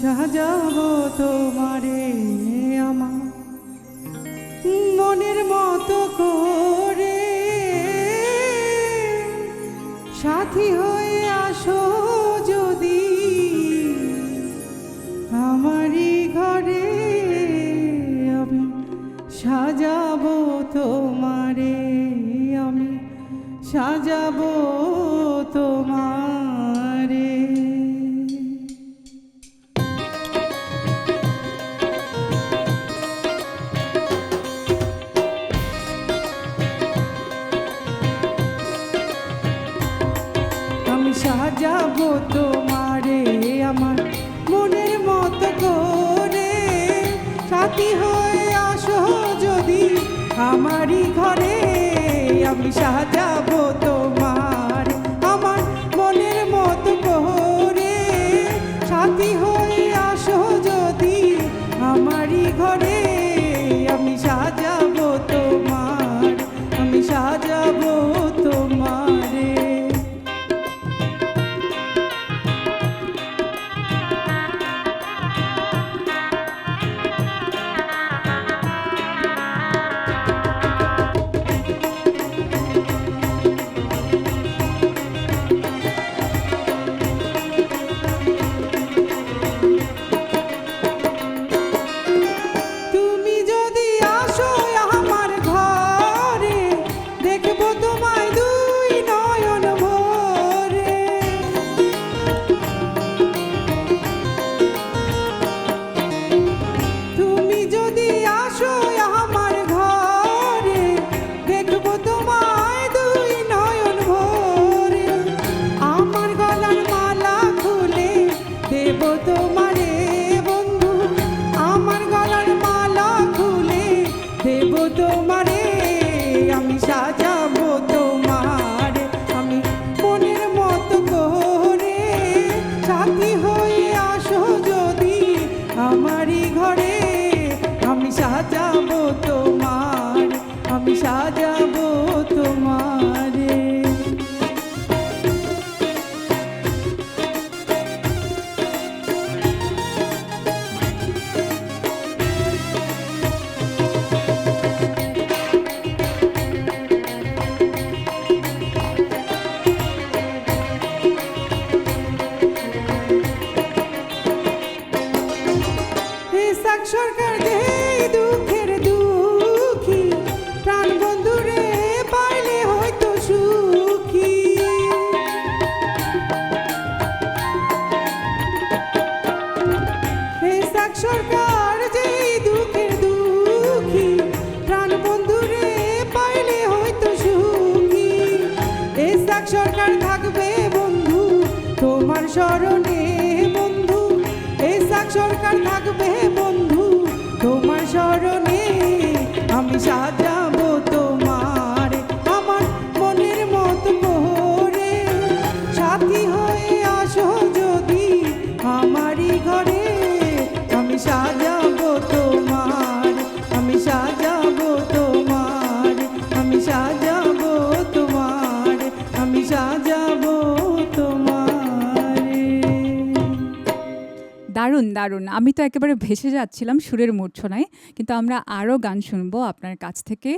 সাজাবো তোমারে আমার মনের মতো করে, সাথী হয়ে আসো যদি আমারই ঘরে। আমি সাজাবো তোমারে, আমি সাজাবো তোমারে। আমি সাজাবো তোমারে আমার মনের মতো করে, সাথী হয়ে আসো যদি আমারই ঘরে। আমি সাজাবো তোমার আমার মনের মতো করে, সাথী হয়ে আসো যদি আমারই ঘরে। আমি সাজাবো তোমার, আমি সাজাবো তোমারে। তোমারে আমি সাজাবো তোমারে, আমি মনের মতো করে, সাথী হয়ে আসো যদি আমারই ঘরে। আমি সাজাবো তোমার, আমি সাজাবো তোমারে। সরকার যে দুঃখের দুঃখী, প্রাণ বন্ধুরে পাইলে হয়তো সুখী। সরকার যে দুঃখের দুঃখী, প্রাণ বন্ধুরে পাইলে হয়তো সুখী। সরকার থাকবে বন্ধু তোমার স্মরণে বন্ধু, সরকার থাকবে বন্ধু তোমার স্মরণে। আমি সাজাবো তোমার আমার মনের মতো করে, সাথী হয়ে আসো যদি আমারই ঘরে। আমি সাজাবো তোমার, আমি সাজাবো তোমার, আমি সাজাবো তোমার, আমি সাজাবো তোমার। দারুণ দারুণ, আমি তো একেবারে ভেসে যাচ্ছিলাম সুরের মূর্ছনায়। কিন্তু আমরা আরও গান শুনবো আপনার কাছ থেকে।